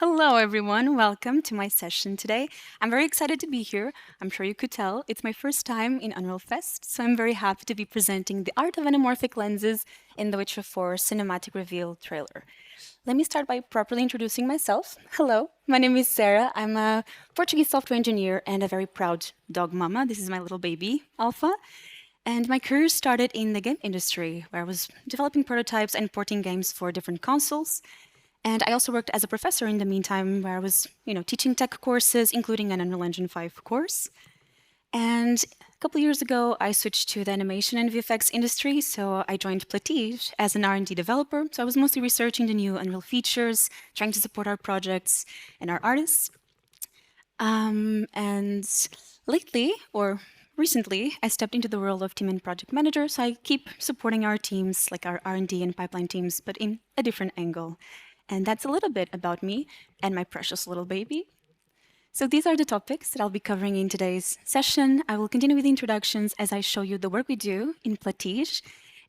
Hello, everyone. Welcome to my session today. I'm very excited to be here. I'm sure you could tell it's my first time in Unreal Fest, so I'm very happy to be presenting the art of anamorphic lenses in the Witcher 4 cinematic reveal trailer. Let me start by properly introducing myself. Hello, my name is Sarah. I'm a Portuguese software engineer and a very proud dog mama. This is my little baby, Alpha. And my career started in the game industry, where I was developing prototypes and porting games for different consoles. And I also worked as a professor in the meantime, where I was, teaching tech courses, including an Unreal Engine 5 course. And a couple of years ago, I switched to the animation and VFX industry, so I joined Platige as an R&D developer. So I was mostly researching the new Unreal features, trying to support our projects and our artists. And lately, or recently, I stepped into the role of team and project manager, so I keep supporting our teams, like our R&D and pipeline teams, but in a different angle. And that's a little bit about me and my precious little baby. So these are the topics that I'll be covering in today's session. I will continue with the introductions as I show you the work we do in Platige,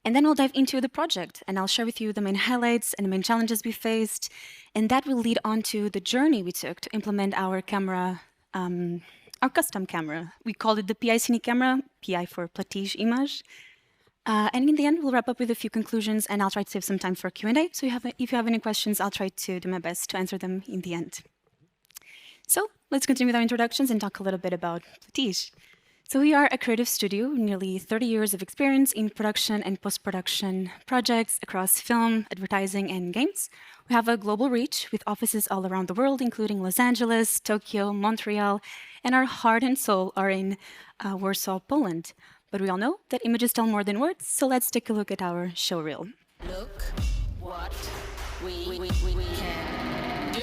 and then we'll dive into the project, and I'll share with you the main highlights and the main challenges we faced, and that will lead on to the journey we took to implement our camera, our custom camera. We called it the PI Cine camera, PI for Platige Image. And in the end, we'll wrap up with a few conclusions, and I'll try to save some time for Q&A. So if you have any questions, I'll try to do my best to answer them in the end. So let's continue with our introductions and talk a little bit about Platige. So we are a creative studio, nearly 30 years of experience in production and post-production projects across film, advertising, and games. We have a global reach with offices all around the world, including Los Angeles, Tokyo, Montreal, and our heart and soul are in Warsaw, Poland. But we all know that images tell more than words, so let's take a look at our show reel. Look what we can do.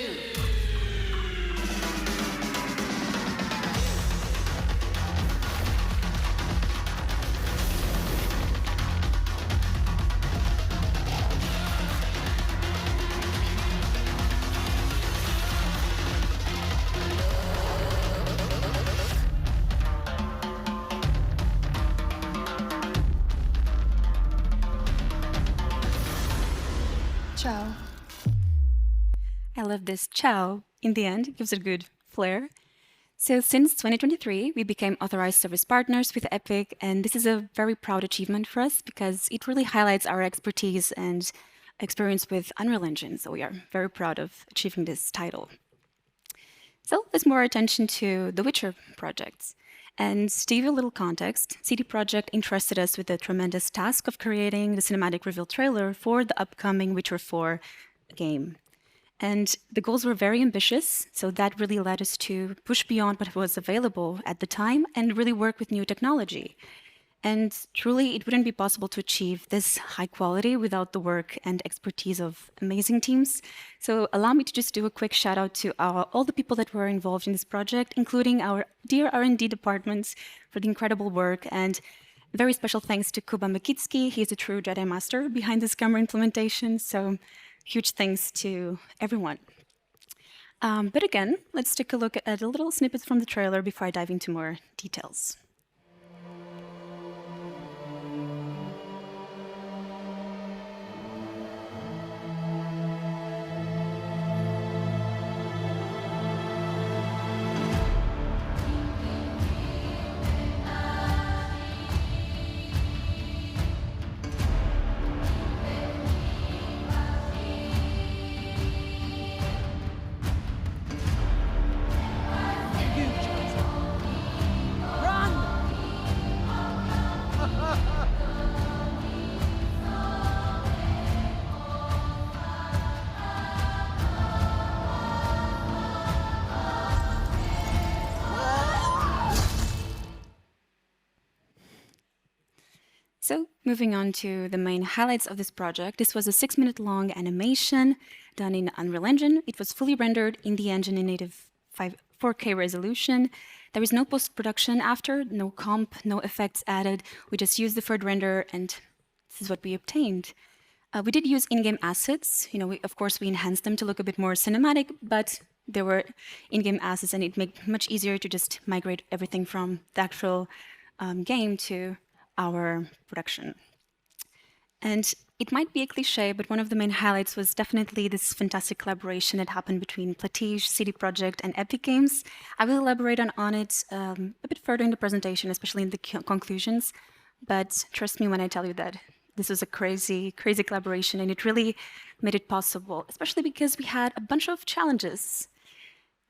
Ciao. I love this ciao. In the end, it gives it a good flair. So since 2023, we became authorized service partners with Epic, and this is a very proud achievement for us because it really highlights our expertise and experience with Unreal Engine. So we are very proud of achieving this title. So let's move our attention to the Witcher projects. And to give you a little context, CD Projekt entrusted us with the tremendous task of creating the cinematic reveal trailer for the upcoming Witcher 4 game. And the goals were very ambitious, so that really led us to push beyond what was available at the time and really work with new technology. And truly, it wouldn't be possible to achieve this high quality without the work and expertise of amazing teams. So allow me to just do a quick shout out to all the people that were involved in this project, including our dear R&D departments for the incredible work. And very special thanks to Kuba Makitsky. He's a true Jedi Master behind this camera implementation. So huge thanks to everyone. But again, let's take a look at a little snippets from the trailer before I dive into more details. So moving on to the main highlights of this project, this was a 6-minute long animation done in Unreal Engine. It was fully rendered in the engine in native 4K resolution. There is no post-production after, no comp, no effects added. We just used the third render, and this is what we obtained. We did use in-game assets. Of course, we enhanced them to look a bit more cinematic, but there were in-game assets, and it made it much easier to just migrate everything from the actual game to our production. And It might be a cliche, but one of the main highlights was definitely this fantastic collaboration that happened between Platige, CD Projekt, and Epic Games. I will elaborate on it a bit further in the presentation, especially in the conclusions. But trust me when I tell you that this was a crazy, crazy collaboration, and it really made it possible, especially because we had a bunch of challenges.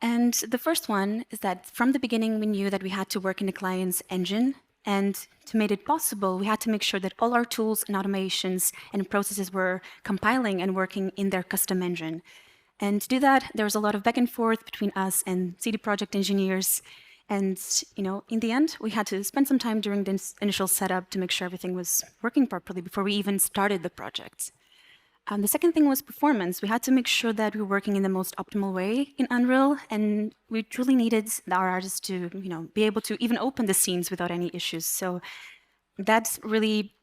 And the first one is that from the beginning, we knew that we had to work in the client's engine. And to make it possible, we had to make sure that all our tools and automations and processes were compiling and working in their custom engine. And to do that, there was a lot of back and forth between us and CD Projekt engineers. And in the end, we had to spend some time during the initial setup to make sure everything was working properly before we even started the project. The second thing was performance. We had to make sure that we were working in the most optimal way in Unreal, and we truly needed our artists to, be able to even open the scenes without any issues. So that really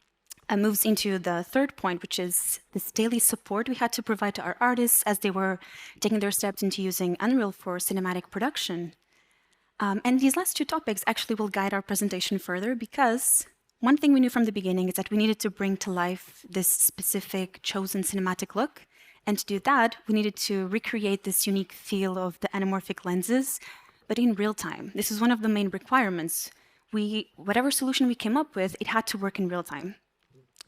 moves into the third point, which is this daily support we had to provide to our artists as they were taking their steps into using Unreal for cinematic production. And these last two topics actually will guide our presentation further because one thing we knew from the beginning is that we needed to bring to life this specific chosen cinematic look. And to do that, we needed to recreate this unique feel of the anamorphic lenses, but in real time. This is one of the main requirements. Whatever solution we came up with, it had to work in real time.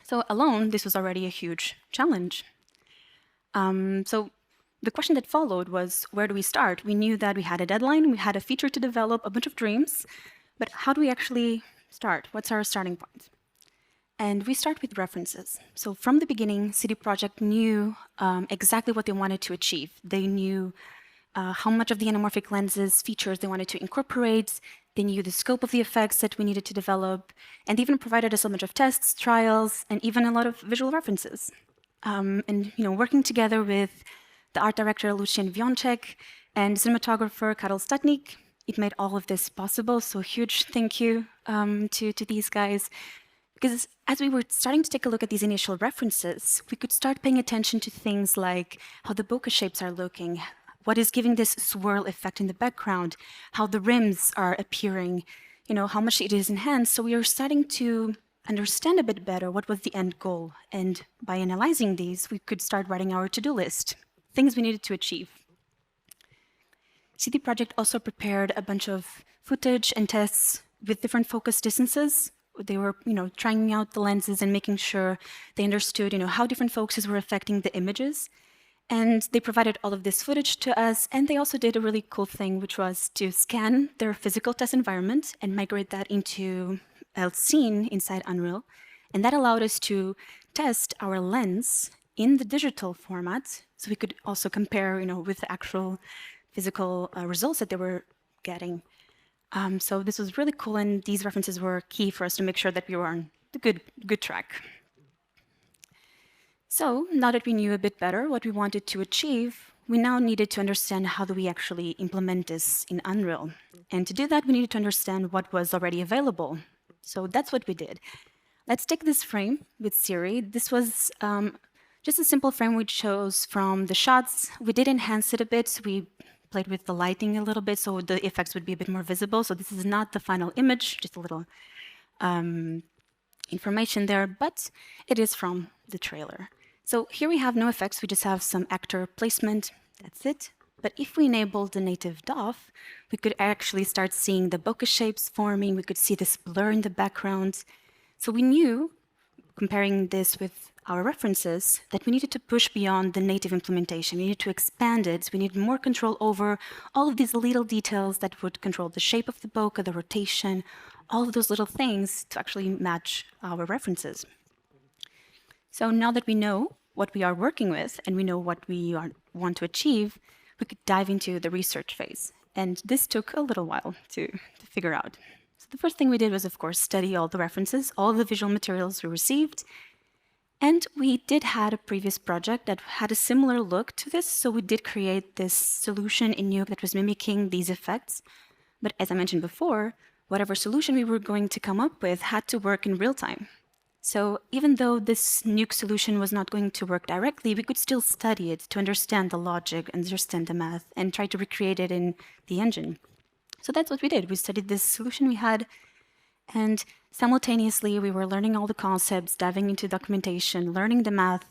So alone, this was already a huge challenge. So the question that followed was, where do we start? We knew that we had a deadline, we had a feature to develop, a bunch of dreams, but how do we actually start? What's our starting point? And we start with references. So from the beginning, CD Projekt knew exactly what they wanted to achieve. They knew how much of the anamorphic lenses features they wanted to incorporate. They knew the scope of the effects that we needed to develop, and they even provided us a bunch of tests, trials, and even a lot of visual references. And working together with the art director Lucien Wionczek and cinematographer Karol Statnik, it made all of this possible. So huge thank you to these guys. Because as we were starting to take a look at these initial references, we could start paying attention to things like how the bokeh shapes are looking, what is giving this swirl effect in the background, how the rims are appearing, how much it is enhanced. So we are starting to understand a bit better what was the end goal. And by analyzing these, we could start writing our to-do list, things we needed to achieve. CD Projekt also prepared a bunch of footage and tests with different focus distances. They were, trying out the lenses and making sure they understood, how different focuses were affecting the images. And they provided all of this footage to us, and they also did a really cool thing, which was to scan their physical test environment and migrate that into a scene inside Unreal. And that allowed us to test our lens in the digital format, so we could also compare, with the actual physical results that they were getting. So this was really cool, and these references were key for us to make sure that we were on the good track. So now that we knew a bit better what we wanted to achieve, we now needed to understand how do we actually implement this in Unreal. And to do that, we needed to understand what was already available. So that's what we did. Let's take this frame with Siri. This was just a simple frame we chose from the shots. We did enhance it a bit. We played with the lighting a little bit so the effects would be a bit more visible. So this is not the final image, just a little information there, but it is from the trailer. So here we have no effects, we just have some actor placement, that's it. But if we enable the native DOF, we could actually start seeing the bokeh shapes forming, we could see this blur in the background. So we knew, comparing this with our references, that we needed to push beyond the native implementation. We needed to expand it. We needed more control over all of these little details that would control the shape of the bokeh, the rotation, all of those little things to actually match our references. So now that we know what we are working with and we know what we want to achieve, we could dive into the research phase. And this took a little while to figure out. So the first thing we did was, of course, study all the references, all the visual materials we received. And we did have a previous project that had a similar look to this, so we did create this solution in Nuke that was mimicking these effects. But as I mentioned before, whatever solution we were going to come up with had to work in real time. So even though this Nuke solution was not going to work directly, we could still study it to understand the logic, understand the math, and try to recreate it in the engine. So that's what we did. We studied this solution we had, and simultaneously, we were learning all the concepts, diving into documentation, learning the math,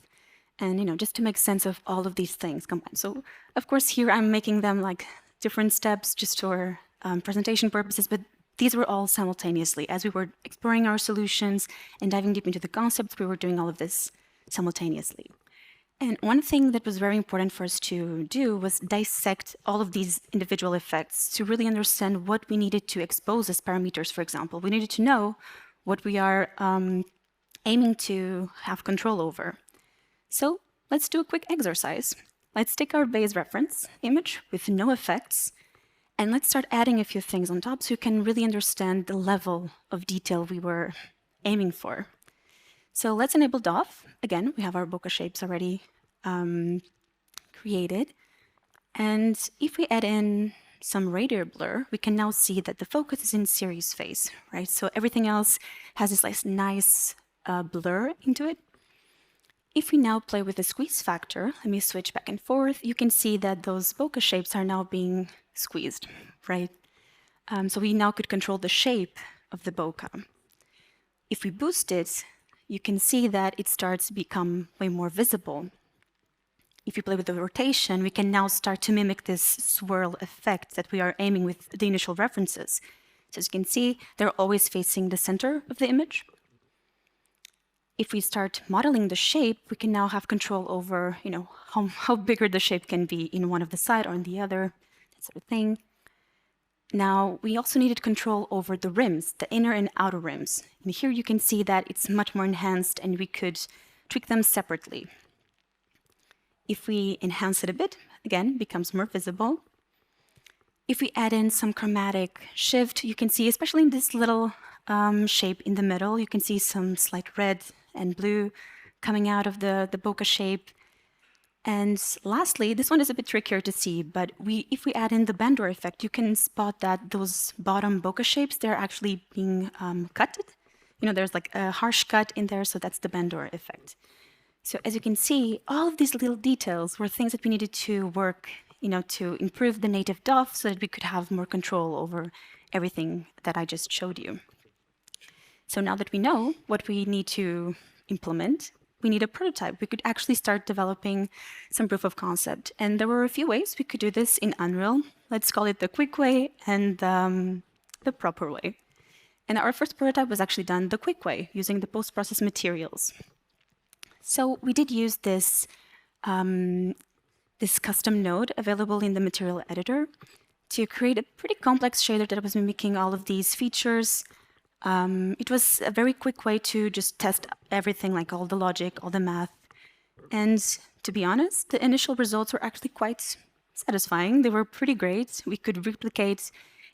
and just to make sense of all of these things combined. So, of course, here I'm making them like different steps just for presentation purposes, but these were all simultaneously. As we were exploring our solutions and diving deep into the concepts, we were doing all of this simultaneously. And one thing that was very important for us to do was dissect all of these individual effects to really understand what we needed to expose as parameters, for example. We needed to know what we are aiming to have control over. So let's do a quick exercise. Let's take our base reference image with no effects, and let's start adding a few things on top so you can really understand the level of detail we were aiming for. So let's enable DOF. Again, we have our bokeh shapes already created. And if we add in some radial blur, we can now see that the focus is in series phase, right? So everything else has this nice blur into it. If we now play with the squeeze factor, let me switch back and forth, you can see that those bokeh shapes are now being squeezed, right? So we now could control the shape of the bokeh. If we boost it, you can see that it starts to become way more visible. If you play with the rotation, we can now start to mimic this swirl effect that we are aiming with the initial references. So as you can see, they're always facing the center of the image. If we start modeling the shape, we can now have control over, how bigger the shape can be in one of the side or in the other, that sort of thing. Now, we also needed control over the rims, the inner and outer rims. And here you can see that it's much more enhanced and we could tweak them separately. If we enhance it a bit, again, it becomes more visible. If we add in some chromatic shift, you can see, especially in this little shape in the middle, you can see some slight red and blue coming out of the bokeh shape. And lastly, this one is a bit trickier to see, but if we add in the bandor effect, you can spot that those bottom bokeh shapes, they're actually being cutted. There's like a harsh cut in there, so that's the bandor effect. So as you can see, all of these little details were things that we needed to work, to improve the native DOF so that we could have more control over everything that I just showed you. So now that we know what we need to implement, we need a prototype. We could actually start developing some proof of concept. And there were a few ways we could do this in Unreal. Let's call it the quick way and the proper way. And our first prototype was actually done the quick way, using the post-process materials. So we did use this custom node available in the material editor to create a pretty complex shader that was mimicking all of these features. It was a very quick way to just test everything, like all the logic, all the math. And to be honest, the initial results were actually quite satisfying. They were pretty great. We could replicate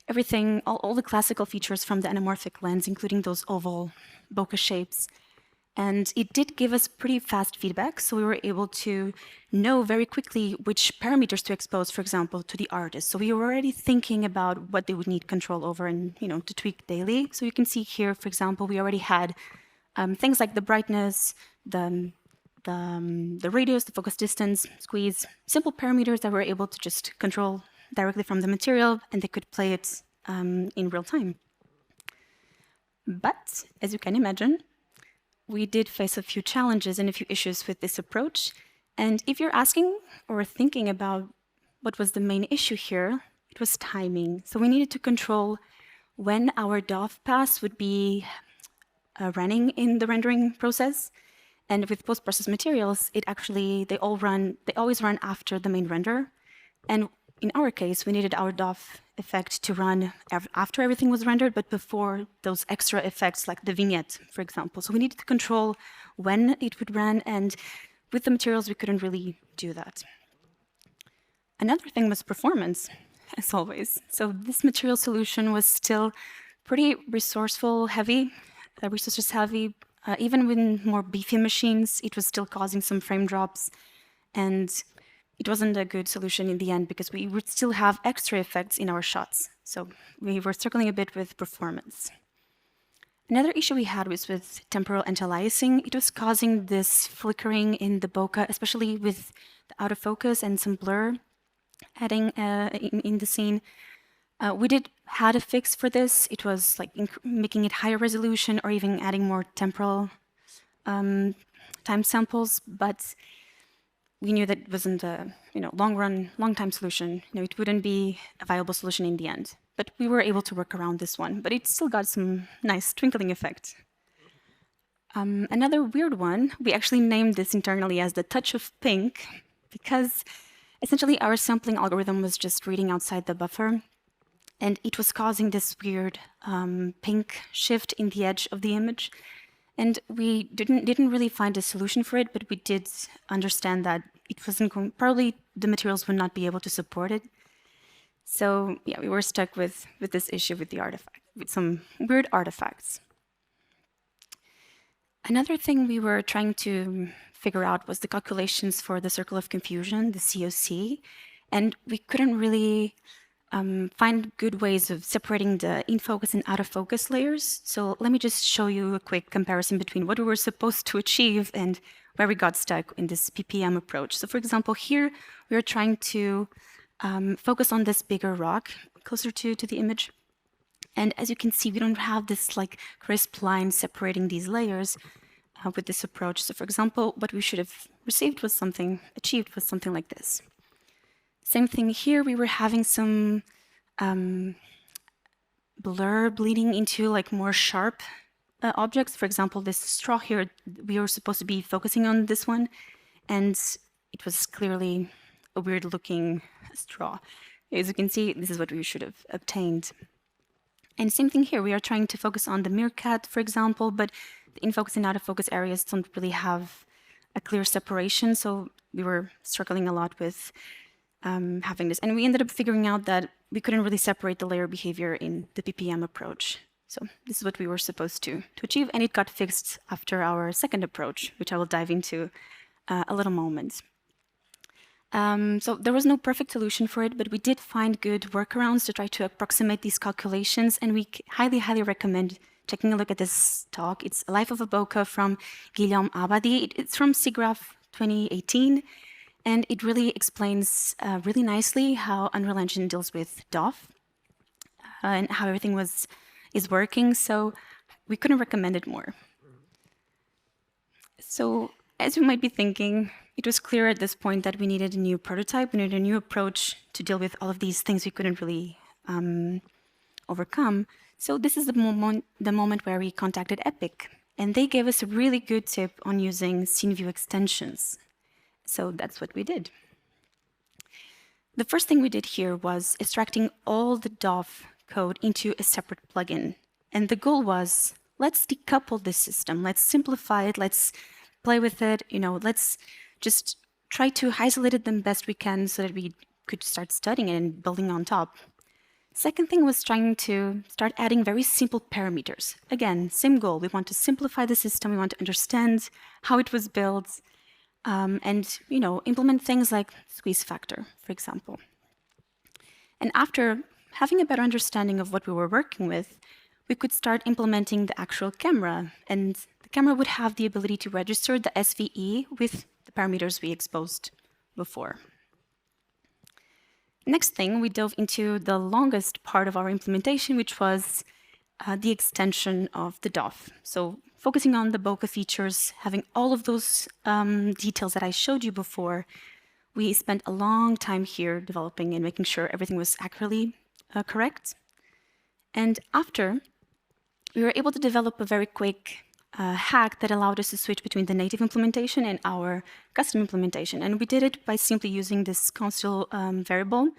everything, all the classical features from the anamorphic lens, including those oval bokeh shapes. And it did give us pretty fast feedback, so we were able to know very quickly which parameters to expose, for example, to the artist. So we were already thinking about what they would need control over and to tweak daily. So you can see here, for example, we already had things like the brightness, the radius, the focus distance, squeeze, simple parameters that we're able to just control directly from the material, and they could play it in real time. But as you can imagine, we did face a few challenges and a few issues with this approach. And if you're asking or thinking about what was the main issue here, it was timing. So we needed to control when our DOF pass would be running in the rendering process. And with post-process materials, they always run after the main render. And in our case, we needed our DOF effect to run after everything was rendered, but before those extra effects like the vignette, for example. So we needed to control when it would run, and with the materials, we couldn't really do that. Another thing was performance, as always. So this material solution was still pretty resources heavy. Even with more beefy machines, it was still causing some frame drops. And it wasn't a good solution in the end because we would still have extra effects in our shots. So we were struggling a bit with performance. Another issue we had was with temporal anti-aliasing. It was causing this flickering in the bokeh, especially with the out of focus and some blur adding in the scene. We had a fix for this. It was like making it higher resolution or even adding more temporal time samples, but we knew that it wasn't a long time solution. It wouldn't be a viable solution in the end. But we were able to work around this one. But it still got some nice twinkling effect. Another weird one, we actually named this internally as the touch of pink, because essentially our sampling algorithm was just reading outside the buffer, and it was causing this weird pink shift in the edge of the image. And we didn't really find a solution for it, but we did understand that it wasn't probably the materials would not be able to support it. So yeah, we were stuck with this issue with the artifact, with some weird artifacts. Another thing we were trying to figure out was the calculations for the circle of confusion, the COC, and we couldn't really find good ways of separating the in-focus and out-of-focus layers. So let me just show you a quick comparison between what we were supposed to achieve and where we got stuck in this PPM approach. So for example, here we are trying to focus on this bigger rock closer to the image. And as you can see, we don't have this like crisp line separating these layers with this approach. So for example, what we should have achieved was something like this. Same thing here, we were having some blur bleeding into like more sharp objects. For example, this straw here, we were supposed to be focusing on this one, and it was clearly a weird looking straw. As you can see, this is what we should have obtained. And same thing here, we are trying to focus on the meerkat, for example, but the in-focus and out-of-focus areas don't really have a clear separation, so we were struggling a lot with having this. And we ended up figuring out that we couldn't really separate the layer behavior in the PPM approach. So this is what we were supposed to achieve, and it got fixed after our second approach, which I will dive into a little moment. So there was no perfect solution for it, but we did find good workarounds to try to approximate these calculations, and we highly, highly recommend taking a look at this talk. It's A Life of a Bokeh from Guillaume Abadi. It's from SIGGRAPH 2018, and it really explains really nicely how Unreal Engine deals with DOF and how everything is working, so we couldn't recommend it more. So as you might be thinking, it was clear at this point that we needed a new prototype, we needed a new approach to deal with all of these things we couldn't really overcome. So this is the moment where we contacted Epic, and they gave us a really good tip on using scene view extensions. So that's what we did. The first thing we did here was extracting all the DOF code into a separate plugin. And the goal was, let's decouple this system, let's simplify it, let's play with it, let's just try to isolate it the best we can so that we could start studying it and building on top. Second thing was trying to start adding very simple parameters. Again, same goal. We want to simplify the system. We want to understand how it was built, and implement things like squeeze factor, for example. And after having a better understanding of what we were working with, we could start implementing the actual camera, and the camera would have the ability to register the SVE with the parameters we exposed before. Next thing, we dove into the longest part of our implementation, which was the extension of the DOF. So focusing on the bokeh features, having all of those details that I showed you before, we spent a long time here developing and making sure everything was accurately correct. And after, we were able to develop a very quick hack that allowed us to switch between the native implementation and our custom implementation. And we did it by simply using this console variable.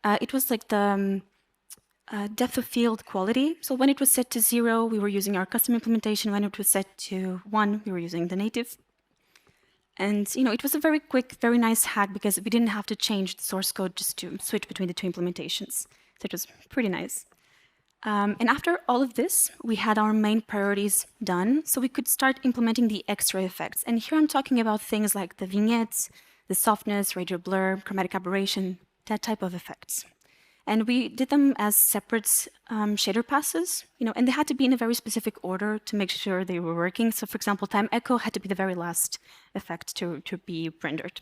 It was like the depth of field quality. So when it was set to 0, we were using our custom implementation. When it was set to 1, we were using the native. And it was a very quick, very nice hack because we didn't have to change the source code just to switch between the two implementations. So it was pretty nice. And after all of this, we had our main priorities done, so we could start implementing the extra effects. And here I'm talking about things like the vignettes, the softness, radial blur, chromatic aberration, that type of effects. And we did them as separate shader passes, and they had to be in a very specific order to make sure they were working. So for example, time echo had to be the very last effect to be rendered.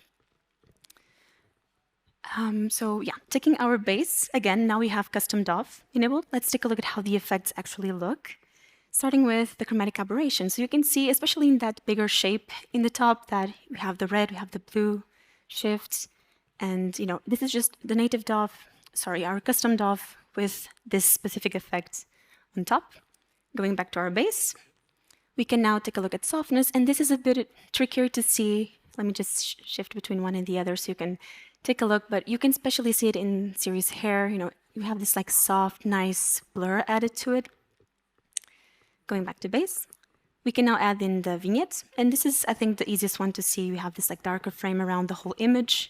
So yeah, taking our base, again, now we have custom DOF enabled. Let's take a look at how the effects actually look. Starting with the chromatic aberration. So you can see, especially in that bigger shape in the top, that we have the red, we have the blue shifts. And this is just the native DOF, sorry, our custom DOF with this specific effect on top. Going back to our base, we can now take a look at softness, and this is a bit trickier to see. Let me just shift between one and the other so you can take a look, but you can especially see it in Siri's hair. You have this like soft, nice blur added to it. Going back to base, we can now add in the vignette, and this is, I think, the easiest one to see. We have this like darker frame around the whole image,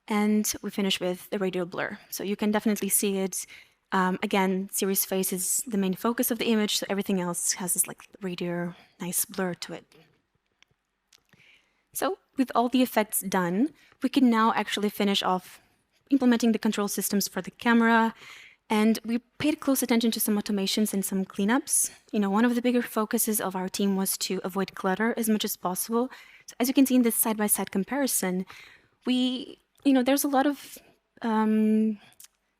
and we finish with the radial blur. So you can definitely see it. Again, Siri's face is the main focus of the image, so everything else has this like radial, nice blur to it. So with all the effects done, we can now actually finish off implementing the control systems for the camera. And we paid close attention to some automations and some cleanups. One of the bigger focuses of our team was to avoid clutter as much as possible. So as you can see in this side-by-side comparison, there's a lot of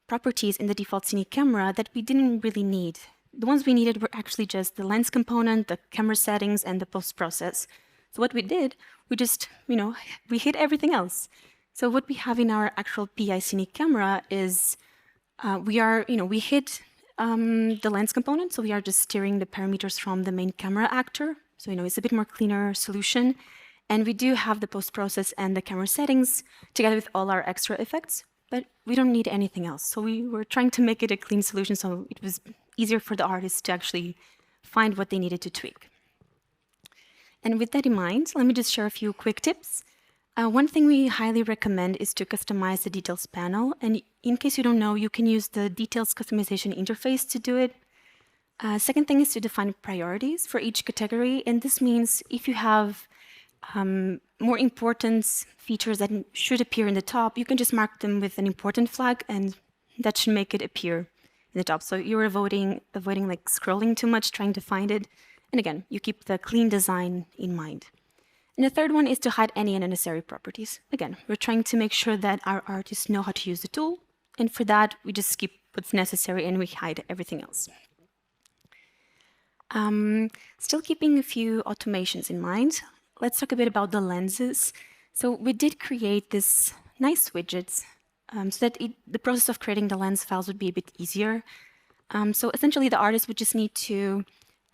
properties in the default Cine camera that we didn't really need. The ones we needed were actually just the lens component, the camera settings, and the post-process. So what we did, we just, we hid everything else. So what we have in our actual PI Cine camera is we hid the lens component, so we are just steering the parameters from the main camera actor. So, it's a bit more cleaner solution. And we do have the post-process and the camera settings together with all our extra effects, but we don't need anything else. So we were trying to make it a clean solution so it was easier for the artists to actually find what they needed to tweak. And with that in mind, let me just share a few quick tips. One thing we highly recommend is to customize the details panel. And in case you don't know, you can use the details customization interface to do it. Second thing is to define priorities for each category. And this means if you have more important features that should appear in the top, you can just mark them with an important flag, and that should make it appear in the top. So you're avoiding like scrolling too much, trying to find it. And again, you keep the clean design in mind. And the third one is to hide any unnecessary properties. Again, we're trying to make sure that our artists know how to use the tool. And for that, we just keep what's necessary and we hide everything else. Still keeping a few automations in mind, let's talk a bit about the lenses. So we did create this nice widgets so that the process of creating the lens files would be a bit easier. So essentially, the artist would just need to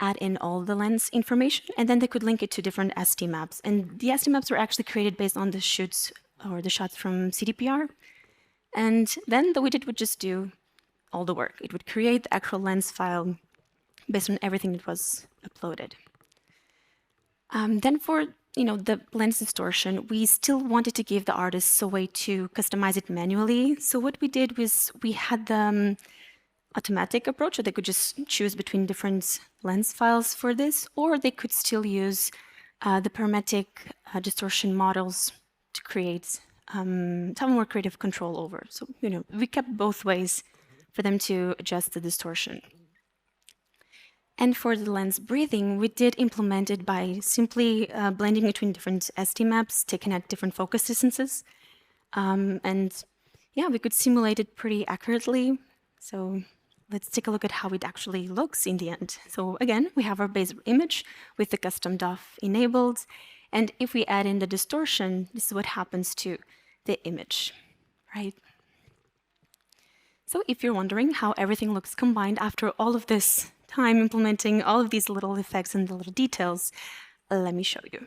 add in all the lens information, and then they could link it to different ST maps. And the ST maps were actually created based on the shoots or the shots from CDPR. And then the widget would just do all the work. It would create the actual lens file based on everything that was uploaded. Then for the lens distortion, we still wanted to give the artists a way to customize it manually. So what we did was we had the automatic approach, so they could just choose between different lens files for this, or they could still use the parametric distortion models to create to have more creative control over. So we kept both ways for them to adjust the distortion. And for the lens breathing, we did implement it by simply blending between different ST maps, taken at different focus distances. And yeah, we could simulate it pretty accurately. So let's take a look at how it actually looks in the end. So again, we have our base image with the custom DOF enabled. And if we add in the distortion, this is what happens to the image, right? So if you're wondering how everything looks combined after all of this time implementing all of these little effects and the little details, let me show you.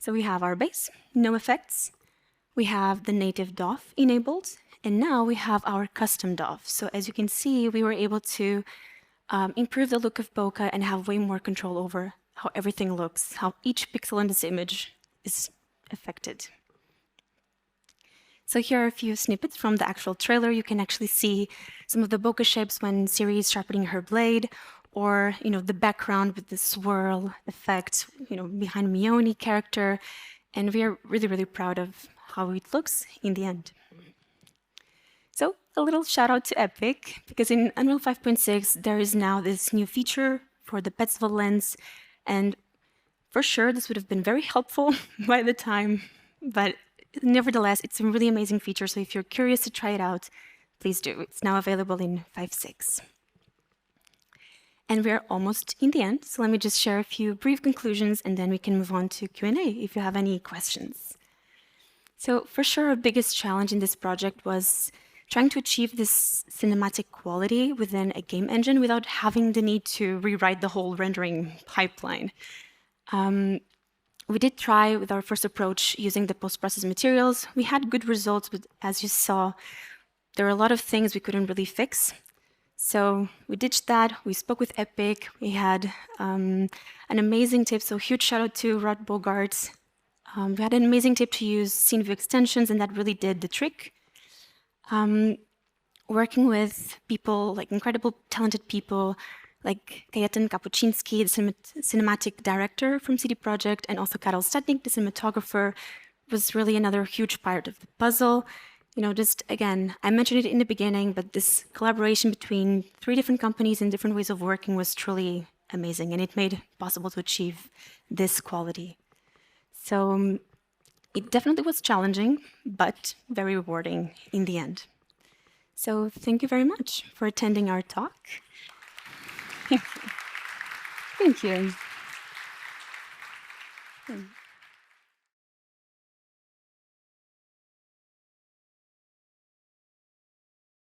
So we have our base, no effects. We have the native DOF enabled, and now we have our custom DOF. So as you can see, we were able to improve the look of Bokeh and have way more control over how everything looks, how each pixel in this image is affected. So here are a few snippets from the actual trailer. You can actually see some of the bokeh shapes when Siri is sharpening her blade, or the background with the swirl effect, behind Mione character, and we are really, really proud of how it looks in the end. So a little shout out to Epic, because in Unreal 5.6 there is now this new feature for the Petzval lens, and for sure this would have been very helpful by the time, but nevertheless, it's a really amazing feature. So if you're curious to try it out, please do. It's now available in 5.6. And we're almost in the end. So let me just share a few brief conclusions, and then we can move on to Q&A if you have any questions. So for sure, our biggest challenge in this project was trying to achieve this cinematic quality within a game engine without having the need to rewrite the whole rendering pipeline. We did try with our first approach using the post-process materials. We had good results, but as you saw, there were a lot of things we couldn't really fix. So we ditched that. We spoke with Epic. We had an amazing tip, so huge shout out to Rod Bogart. We had an amazing tip to use scene view extensions, and that really did the trick. Working with people, like incredible, talented people, like Kajetan Kapuczynski, the cinematic director from CD Projekt, and also Karol Stadnik, the cinematographer, was really another huge part of the puzzle. You know, just again, I mentioned it in the beginning, but this collaboration between 3 different companies and different ways of working was truly amazing, and it made it possible to achieve this quality. So it definitely was challenging, but very rewarding in the end. So thank you very much for attending our talk. Thank you. Thank you.